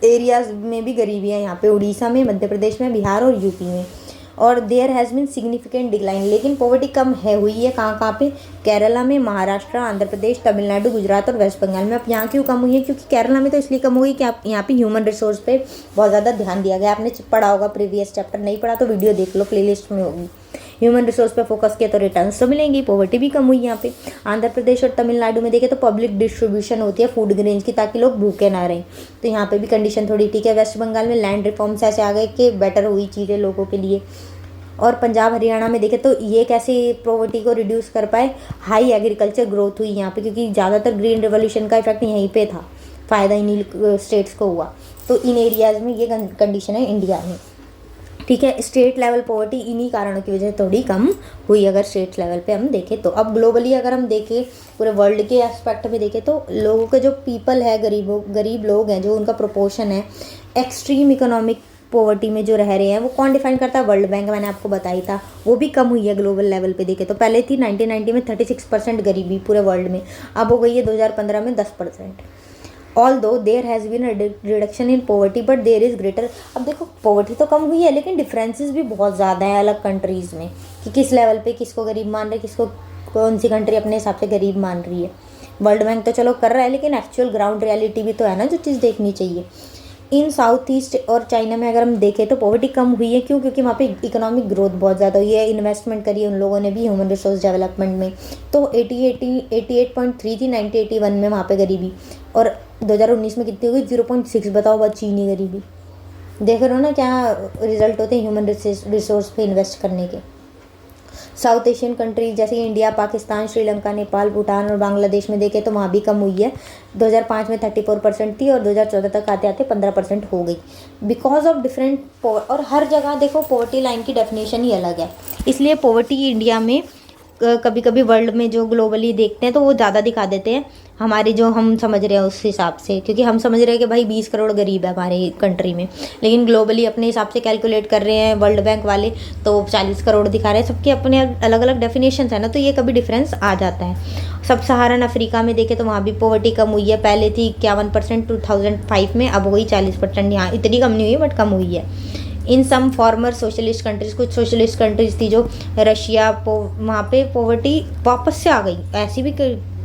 एरियाज में भी गरीबी है यहाँ पे, उड़ीसा में, मध्य प्रदेश में, बिहार और यूपी में। और there has been significant decline, लेकिन पॉवर्टी कम है हुई है कहाँ पे? केरला में, महाराष्ट्र, आंध्र प्रदेश, तमिलनाडु, गुजरात और वेस्ट बंगाल में। अब यहाँ क्यों कम हुई है? क्योंकि केरला में तो इसलिए कम हुई कि आप यहाँ पे ह्यूमन रिसोर्स पे बहुत ज़्यादा ध्यान दिया गया। आपने पढ़ा होगा प्रीवियस चैप्टर, नहीं पढ़ा तो वीडियो देख लो, प्लेलिस्ट में होगी। ह्यूमन रिसोर्स पे फोकस किया तो रिटर्न्स तो मिलेंगी, पॉवर्टी भी कम हुई यहाँ पे। आंध्र प्रदेश और तमिलनाडु में देखें तो पब्लिक डिस्ट्रीब्यूशन होती है फूड ग्रेन्स की, ताकि लोग भूखे ना रहें, तो यहाँ पे भी कंडीशन थोड़ी ठीक है। वेस्ट बंगाल में लैंड रिफॉर्म्स ऐसे आ गए कि बेटर हुई चीज़ें लोगों के लिए। और पंजाब हरियाणा में देखें तो ये कैसे पॉवर्टी को रिड्यूस कर पाए? हाई एग्रीकल्चर ग्रोथ हुई यहाँ पे, क्योंकि ज़्यादातर ग्रीन रेवोल्यूशन का इफेक्ट यहीं पे था, फ़ायदा इन्हीं स्टेट्स को हुआ। तो इन एरियाज़ में ये कंडीशन है इंडिया में, ठीक है। स्टेट लेवल पॉवर्टी इन्हीं कारणों की वजह से थोड़ी कम हुई अगर स्टेट लेवल पे हम देखें तो। अब ग्लोबली अगर हम देखें, पूरे वर्ल्ड के एस्पेक्ट में देखें तो लोगों के जो पीपल है, गरीब लोग हैं, जो उनका प्रोपोर्शन है एक्सट्रीम इकोनॉमिक पॉवर्टी में जो रह रहे हैं, वो कौन डिफाइन करता है? वर्ल्ड बैंक, मैंने आपको बताई था। वो भी कम हुई है ग्लोबल लेवल पे देखें तो। पहले थी 1990 में 36% गरीबी पूरे वर्ल्ड में, अब हो गई है 2015 में 10%। Although there has been reduction in poverty but there is greater. अब देखो पॉवर्टी तो कम हुई है, लेकिन डिफरेंसेस भी बहुत ज़्यादा है अलग कंट्रीज़ में, कि किस लेवल पे किसको गरीब मान रहे, किसको कौन सी कंट्री अपने हिसाब से गरीब मान रही है। वर्ल्ड बैंक तो चलो कर रहा है, लेकिन एक्चुअल ग्राउंड रियलिटी भी तो है ना जो चीज़ देखनी चाहिए। इन साउथ ईस्ट और चाइना में अगर हम देखें तो पॉवर्टी कम हुई है, क्यों? क्योंकि वहाँ पे इकोनॉमिक ग्रोथ बहुत ज़्यादा हुई है, इन्वेस्टमेंट करी है उन लोगों ने भी ह्यूमन रिसोर्स डेवलपमेंट में। तो 88.3 थी 1981 में वहाँ पे गरीबी, और 2019 में कितनी हुई? 0.6। बताओ, बहुत चीनी गरीबी। देख रहे हो ना क्या रिजल्ट होते हैं ह्यूमन रिसोर्स पे इन्वेस्ट करने के। साउथ एशियन कंट्रीज जैसे इंडिया, पाकिस्तान, श्रीलंका, नेपाल, भूटान और बांग्लादेश में देखें तो वहाँ भी कम हुई है। 2005 में 34% थी और 2014 तक आते आते 15% हो गई, बिकॉज ऑफ डिफरेंट। और हर जगह देखो पॉवर्टी लाइन की डेफिनेशन ही अलग है, इसलिए पॉवर्टी इंडिया में कभी कभी वर्ल्ड में जो ग्लोबली देखते हैं तो वो ज़्यादा दिखा देते हैं हमारे जो हम समझ रहे हैं उस हिसाब से, क्योंकि हम समझ रहे हैं कि भाई 20 करोड़ गरीब है हमारे कंट्री में, लेकिन ग्लोबली अपने हिसाब से कैलकुलेट कर रहे हैं वर्ल्ड बैंक वाले तो 40 करोड़ दिखा रहे हैं। सबके अपने अलग अलग डेफिनेशंस है ना, तो ये कभी डिफरेंस आ जाता है। सब सहारन अफ्रीका में देखें तो वहाँ भी पॉवर्टी कम हुई है, पहले थी 51% 2005 में, अब हो गई 40%। यहाँ इतनी कम नहीं हुई बट कम हुई है। इन सम फॉर्मर सोशलिस्ट कंट्रीज, कुछ सोशलिस्ट कंट्रीज थी जो रशिया, वहाँ पे पॉवर्टी वापस से आ गई, ऐसी भी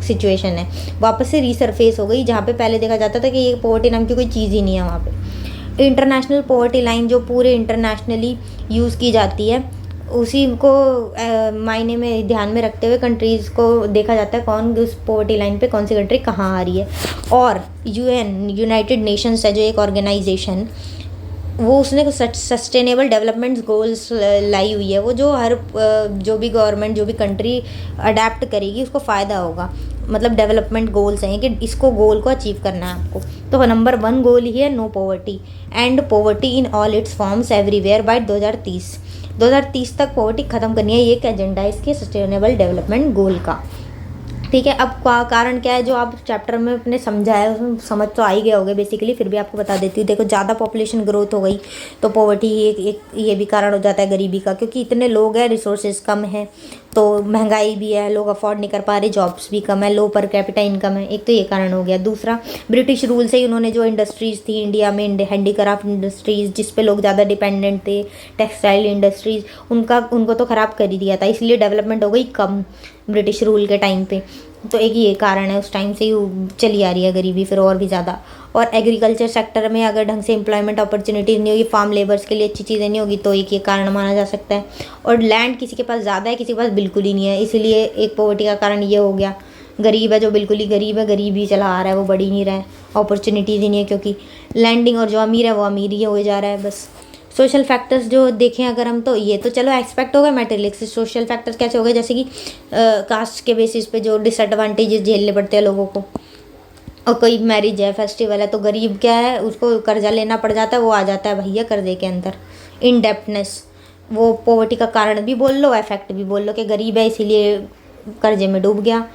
सिचुएशन है, वापस से रीसरफेस हो गई, जहाँ पे पहले देखा जाता था कि ये पॉवर्टी नाम की कोई चीज़ ही नहीं है वहाँ पे। इंटरनेशनल पॉवर्टी लाइन जो पूरे इंटरनेशनली यूज़ की जाती है, उसी को मायने में ध्यान में रखते हुए कंट्रीज़ को देखा जाता है कौन उस पॉवर्टी लाइन पे कौन सी कंट्री कहाँ आ रही है। और यूनाइटेड नेशंस है जो एक ऑर्गेनाइजेशन, वो उसने सस्टेनेबल डेवलपमेंट गोल्स लाई हुई है, वो जो हर जो भी गवर्नमेंट जो भी कंट्री अडेप्ट करेगी उसको फ़ायदा होगा, मतलब डेवलपमेंट गोल्स हैं कि इसको गोल को अचीव करना है आपको। तो नंबर 1 गोल ही है no poverty end poverty in all its forms everywhere by 2030 तक पॉवर्टी ख़त्म करनी है, ये एक एजेंडा है इसके सस्टेनेबल डेवलपमेंट गोल का, ठीक है। अब कारण क्या है जो आप चैप्टर में अपने समझा है उसमें समझ तो आ ही गया होगा बेसिकली, फिर भी आपको बता देती हूँ। देखो ज़्यादा पॉपुलेशन ग्रोथ हो गई तो पॉवर्टी एक ये भी कारण हो जाता है गरीबी का, क्योंकि इतने लोग हैं, रिसोर्सेज कम है, तो महंगाई भी है, लोग अफोर्ड नहीं कर पा रहे, जॉब्स भी कम है, लो पर कैपिटा इनकम है, एक तो ये कारण हो गया। दूसरा, ब्रिटिश रूल से ही उन्होंने जो इंडस्ट्रीज़ थी इंडिया में, हैंडीक्राफ्ट इंडस्ट्रीज़ जिस पे लोग ज़्यादा डिपेंडेंट थे, टेक्सटाइल इंडस्ट्रीज़, उनको तो ख़राब कर ही दिया था, इसलिए डेवलपमेंट हो गई कम ब्रिटिश रूल के टाइम पे। तो एक ये कारण है, उस टाइम से ही चली आ रही है गरीबी फिर और भी ज़्यादा। और एग्रीकल्चर सेक्टर में अगर ढंग से एम्प्लॉयमेंट अपॉर्चुनिटीज़ नहीं होगी, फार्म लेबर्स के लिए अच्छी चीज़ें नहीं होगी, तो एक ये कारण माना जा सकता है। और लैंड किसी के पास ज़्यादा है, किसी के पास बिल्कुल ही नहीं है, इसलिए एक पॉवर्टी का कारण ये हो गया। गरीब है जो बिल्कुल ही गरीब है, गरीब ही चला आ रहा है, वो बढ़ ही नहीं रहा है, अपॉर्चुनिटीज़ ही नहीं है, क्योंकि लैंडिंग, और जो अमीर है वो अमीर ही हो जा रहा है बस। सोशल फैक्टर्स जो देखें अगर हम, तो ये तो चलो एक्सपेक्ट हो गया मेटेरियलिस्टिक। सोशल फैक्टर्स कैसे हो गए, जैसे कि कास्ट के बेसिस पे जो डिसएडवांटेजेस झेलने पड़ते हैं लोगों को। और कोई मैरिज है, फेस्टिवल है, तो गरीब क्या है, उसको कर्जा लेना पड़ जाता है, वो आ जाता है भैया कर्जे के अंदर। इनडेप्टनेस, वो पॉवर्टी का कारण भी बोल लो, इफेक्ट भी बोल लो, कि गरीब है इसीलिए कर्जे में डूब गया।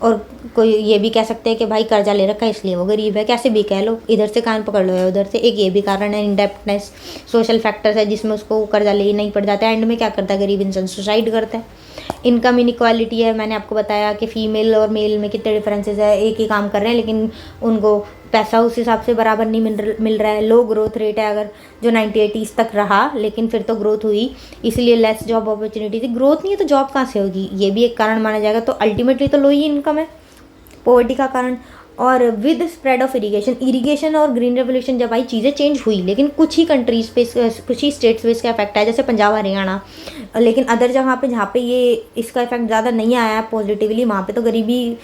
और कोई ये भी कह सकते हैं कि भाई कर्जा ले रखा है इसलिए वो गरीब है, कैसे भी कह लो, इधर से कान पकड़ लो या उधर से। एक ये भी कारण है, इनडेप्टनेस सोशल फैक्टर्स है जिसमें उसको कर्जा ले नहीं पड़ जाता है। एंड में क्या करता है गरीब इंसान, सुसाइड करता है। इनकम इनइक्वालिटी है, मैंने आपको बताया कि फीमेल और मेल में कितने डिफरेंसेस है, एक ही काम कर रहे हैं लेकिन उनको पैसा उस हिसाब से बराबर नहीं मिल रहा है। लो ग्रोथ रेट है, अगर जो 1980s तक रहा, लेकिन फिर तो ग्रोथ हुई, इसलिए लेस जॉब अपॉर्चुनिटी थी। ग्रोथ नहीं है तो जॉब कहाँ से होगी, ये भी एक कारण माना जाएगा। तो अल्टीमेटली तो लो ही इनकम है पॉवर्टी का कारण। और विद स्प्रेड ऑफ इरीगेशन और ग्रीन रेवोल्यूशन जब आई, चीज़ें चेंज हुई, लेकिन कुछ ही कंट्रीज पे, कुछ ही स्टेट्स पे इसका इफेक्ट है, जैसे पंजाब हरियाणा। लेकिन अदर जहाँ पे ये इसका इफेक्ट ज़्यादा नहीं आया पॉजिटिवली, वहाँ पे तो गरीबी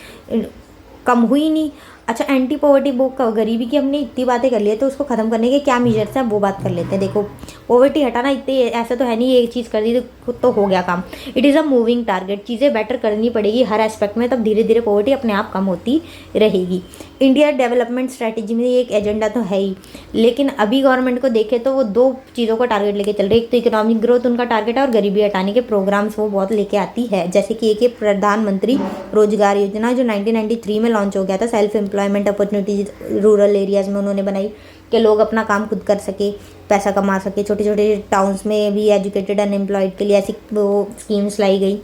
कम हुई नहीं। अच्छा, एंटी पॉवर्टी बुक, गरीबी की हमने इतनी बातें कर ली है, तो उसको ख़त्म करने के क्या मेजर्स हैं वो बात कर लेते हैं। देखो, पॉवर्टी हटाना इतने ऐसा तो है नहीं, एक चीज़ कर दी तो हो गया काम। It is a moving target, चीज़ें बेटर करनी पड़ेगी हर एस्पेक्ट में, तब धीरे धीरे पॉवर्टी अपने आप कम होती रहेगी। इंडिया डेवलपमेंट स्ट्रैटेजी में एक एजेंडा तो है ही, लेकिन अभी गवर्नमेंट को देखें तो वो दो चीज़ों का टारगेट लेके चल रही है। एक तो इकोनॉमिक ग्रोथ उनका टारगेट है, और गरीबी हटाने के प्रोग्राम्स वो बहुत लेके आती है। जैसे कि एक प्रधानमंत्री रोजगार योजना जो 1993 में लॉन्च हो गया था, self employment opportunities rural areas में उन्होंने बनाई कि लोग अपना काम खुद कर सके, पैसा कमा सके। छोटे छोटे टाउन्स में भी एजुकेटेड अनएम्प्लॉयड के लिए ऐसी वो स्कीम्स लाई गई।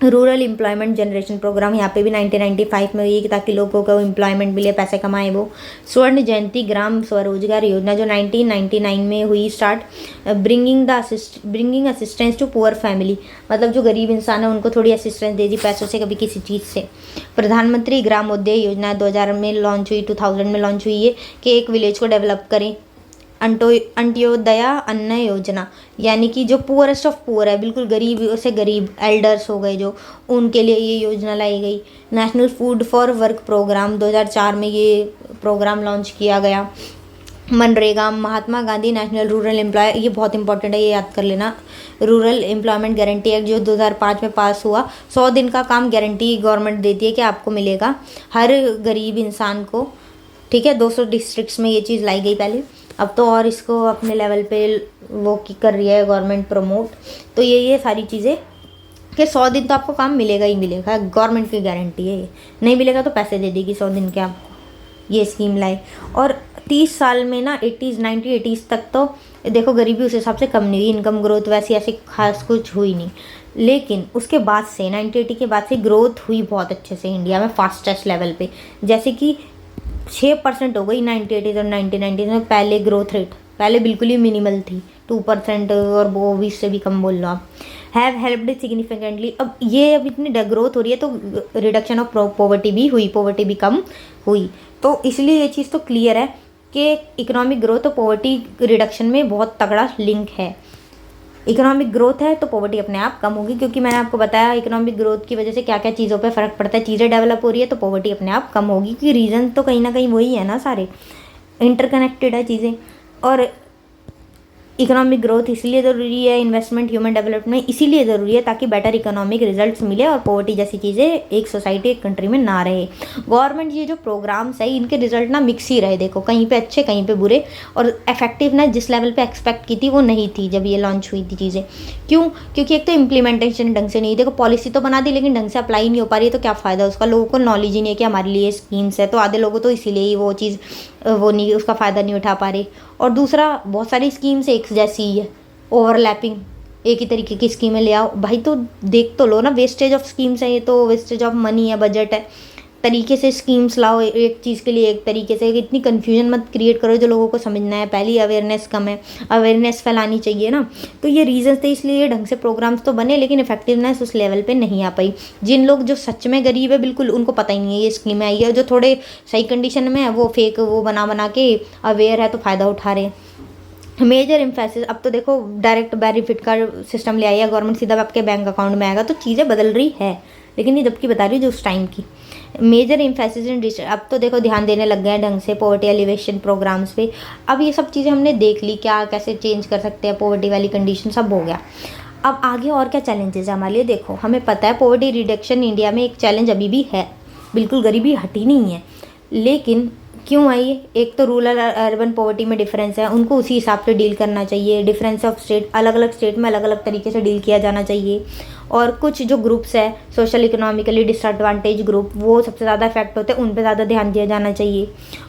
रूरल एम्प्लॉयमेंट जनरेशन प्रोग्राम यहाँ पे भी 1995 में हुई, ताकि लोगों को एम्प्लॉयमेंट मिले, पैसे कमाएं वो। स्वर्ण जयंती ग्राम स्वरोजगार योजना जो 1999 में हुई start, bringing assistance to poor family, मतलब जो गरीब इंसान है उनको थोड़ी असिस्टेंस दे दी पैसों से, कभी किसी चीज़ से। प्रधानमंत्री ग्रामोदय योजना 2000 में लॉन्च हुई, 2000 में लॉन्च हुई है, कि एक विलेज को डेवलप करें। अंत्योदया अन्न योजना, यानी कि जो पुअरेस्ट ऑफ पुअर है, बिल्कुल गरीब से गरीब एल्डर्स हो गए जो, उनके लिए ये योजना लाई गई। National food for work programme 2004 में ये प्रोग्राम लॉन्च किया गया। MNREGA, Mahatma Gandhi national rural employ, ये बहुत इंपॉर्टेंट है, ये याद कर लेना। रूरल एम्प्लॉयमेंट गारंटी एक्ट जो 2005 में पास हुआ, 100 दिन का काम गारंटी गवर्नमेंट देती है कि आपको मिलेगा हर गरीब इंसान को। ठीक है, 200 डिस्ट्रिक्ट्स में ये चीज़ लाई गई पहले, अब तो और इसको अपने लेवल पे वो कर रही है गवर्नमेंट प्रमोट। तो ये सारी चीज़ें कि 100 दिन तो आपको काम मिलेगा ही मिलेगा, गवर्नमेंट की गारंटी है। नहीं मिलेगा तो पैसे दे देगी 100 दिन के आपको, ये स्कीम लाए। और 30 साल में ना 80s तक तो देखो गरीबी उस हिसाब से कम नहीं हुई, इनकम ग्रोथ वैसी ऐसी खास कुछ हुई नहीं। लेकिन उसके बाद से 1980 के बाद से ग्रोथ हुई बहुत अच्छे से इंडिया में, फास्टेस्ट लेवल पे। जैसे कि 6% हो गई 1980s और 1990s में। पहले ग्रोथ रेट पहले बिल्कुल ही मिनिमल थी, 2%, और वो 20 से भी कम बोल लो आप। हैव हेल्प्ड सिग्निफिकेंटली, अब ये अब इतनी ग्रोथ हो रही है तो रिडक्शन ऑफ पॉवर्टी भी हुई, पॉवर्टी भी कम हुई। तो इसलिए ये चीज़ तो क्लियर है कि इकोनॉमिक ग्रोथ और पॉवर्टी रिडक्शन में बहुत तगड़ा लिंक है। इकोनॉमिक ग्रोथ है तो पॉवर्टी अपने आप कम होगी, क्योंकि मैंने आपको बताया इकोनॉमिक ग्रोथ की वजह से क्या क्या चीज़ों पे फ़र्क पड़ता है। चीज़ें डेवलप हो रही है तो पॉवर्टी अपने आप कम होगी, क्योंकि रीज़न तो कहीं ना कहीं वही है ना, सारे इंटरकनेक्टेड है चीज़ें। और इकोनॉमिक ग्रोथ इसलिए ज़रूरी है, इन्वेस्टमेंट ह्यूमन डेवलपमेंट इसीलिए ज़रूरी है ताकि बेटर इकोनॉमिक रिजल्ट्स मिले और पॉवर्टी जैसी चीज़ें एक सोसाइटी एक कंट्री में ना रहे। गवर्नमेंट ये जो प्रोग्राम्स है इनके रिजल्ट ना मिक्स ही रहे, देखो कहीं पे अच्छे कहीं पे बुरे, और इफेक्टिवनेस जिस लेवल पे एक्सपेक्ट की थी वो नहीं थी जब ये लॉन्च हुई थी चीज़ें। क्यों? क्योंकि एक तो इम्प्लीमेंटेशन ढंग से नहीं, देखो पॉलिसी तो बना दी लेकिन ढंग से अप्लाई नहीं हो पा रही है, तो क्या फ़ायदा उसका। लोगों को नॉलेज ही नहीं है कि हमारे लिए स्कीम्स है, तो आधे लोगों तो इसीलिए ही वो चीज़ वो नहीं, उसका फ़ायदा नहीं उठा पा रहे। और दूसरा, बहुत सारी स्कीम्स एक जैसी ही है, ओवरलैपिंग, एक ही तरीके की स्कीमें ले आओ भाई, तो देख तो लो ना, वेस्टेज ऑफ स्कीम्स है ये, तो वेस्टेज ऑफ मनी है, बजट है। तरीके से स्कीम्स लाओ, एक चीज़ के लिए एक तरीके से, इतनी कन्फ्यूजन मत क्रिएट करो जो लोगों को समझना है। पहली अवेयरनेस कम है, अवेयरनेस फैलानी चाहिए ना। तो ये रीज़न थे, इसलिए ढंग से प्रोग्राम्स तो बने लेकिन इफेक्टिवनेस उस लेवल पे नहीं आ पाई। जिन लोग जो सच में गरीब है बिल्कुल, उनको पता ही नहीं है ये स्कीम आई है। जो थोड़े सही कंडीशन में है वो फेक वो बना बना के अवेयर है तो फ़ायदा उठा रहे हैं। मेजर एम्फेसिस, अब तो देखो डायरेक्ट बेनिफिट का सिस्टम ले आई है गवर्नमेंट, सीधा आपके बैंक अकाउंट में आएगा, तो चीज़ें बदल रही है। लेकिन ये जबकि बता रही हूँ जो उस टाइम की। मेजर एम्फेसिस इन रिसर्च, अब तो देखो ध्यान देने लग गए हैं ढंग से पॉवर्टी एलिवेशन प्रोग्राम्स पे। अब ये सब चीज़ें हमने देख ली, क्या कैसे चेंज कर सकते हैं पॉवर्टी वाली कंडीशन, सब हो गया। अब आगे और क्या चैलेंजेस है हमारे लिए, देखो हमें पता है पॉवर्टी रिडक्शन इंडिया में एक चैलेंज अभी भी है, बिल्कुल गरीबी हटी नहीं है। लेकिन क्यों आई है? एक तो रूरल अर्बन पॉवर्टी में डिफरेंस है, उनको उसी हिसाब से डील करना चाहिए। डिफरेंस ऑफ स्टेट, अलग अलग स्टेट में अलग अलग तरीके से डील किया जाना चाहिए। और कुछ जो ग्रुप्स है सोशल इकोनॉमिकली डिसएडवांटेज ग्रुप, वो सबसे ज़्यादा इफेक्ट होते हैं, उन पर ज़्यादा ध्यान दिया जाना चाहिए।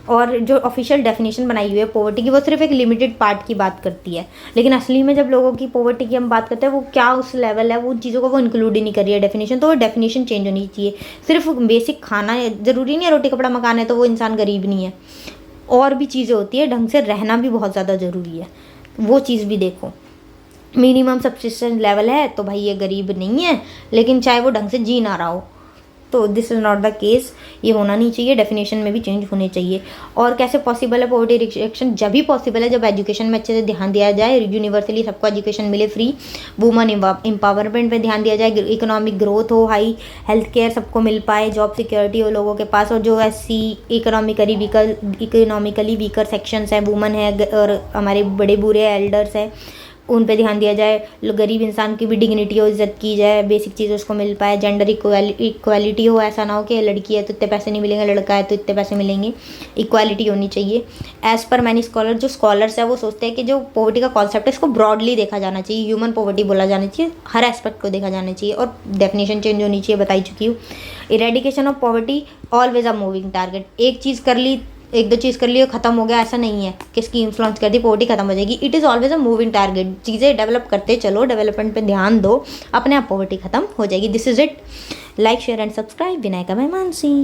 और जो ऑफिशियल डेफिनेशन बनाई हुई है पॉवर्टी की, वो सिर्फ एक लिमिटेड पार्ट की बात करती है, लेकिन असली में जब लोगों की पॉवर्टी की हम बात करते हैं वो क्या उस लेवल है, वो उन चीज़ों को वो इंक्लूड ही नहीं कर रही है डेफिनेशन। तो वो डेफिनेशन चेंज होनी चाहिए। सिर्फ बेसिक खाना ज़रूरी नहीं है, रोटी कपड़ा मकान है तो वो इंसान गरीब नहीं है, और भी चीज़ें होती है, ढंग से रहना भी बहुत ज़्यादा ज़रूरी है, वो चीज़ भी देखो। मिनिमम सब्सिस्टेंस लेवल है तो भाई ये गरीब नहीं है, लेकिन चाहे वो ढंग से जी ना रहा हो, तो this is not the case. ये होना नहीं चाहिए, डेफिनेशन में भी चेंज होने चाहिए। और कैसे पॉसिबल है पॉवर्टी रिडक्शन? जब भी पॉसिबल है जब एजुकेशन में अच्छे से ध्यान दिया जाए, यूनिवर्सली सबको एजुकेशन मिले फ्री, वुमन एम्पावरमेंट पे ध्यान दिया जाए, इकोनॉमिक ग्रोथ हो हाई, हेल्थ केयर सबको मिल पाए, जॉब सिक्योरिटी हो लोगों के पास, और जो एससी इकोनॉमिकली वीकर सेक्शंस है, वुमन है और हमारे बड़े बूढ़े एल्डर्स है, उन पे ध्यान दिया जाए। गरीब इंसान की भी डिग्निटी हो, इज्जत की जाए, बेसिक चीज़ उसको मिल पाए, जेंडर इक्वालिटी हो, ऐसा ना हो कि लड़की है तो इतने पैसे नहीं मिलेंगे, लड़का है तो इतने पैसे मिलेंगे। इक्वालिटी होनी चाहिए। एज़ पर मैनी स्कॉलर, जो स्कॉलर्स है वो सोचते हैं कि जो पॉवर्टी का कॉन्सेप्ट है इसको ब्रॉडली देखा जाना चाहिए, ह्यूमन पॉवर्टी बोला जाना चाहिए, हर एस्पेक्ट को देखा जाना चाहिए, और डेफिनेशन चेंज होनी चाहिए, बताई चुकी हूँ। Eradication of poverty always a moving target, एक चीज़ कर ली, एक दो चीज़ कर ली और ख़त्म हो गया, ऐसा नहीं है कि स्कीम्स लॉन्च कर दी पॉवर्टी खत्म हो जाएगी। It is always a moving target, चीज़ें डेवलप करते चलो, डेवलपमेंट पे ध्यान दो, अपने आप पॉवर्टी खत्म हो जाएगी। This is it. Like share and subscribe. Vinayaka मैं मानसी।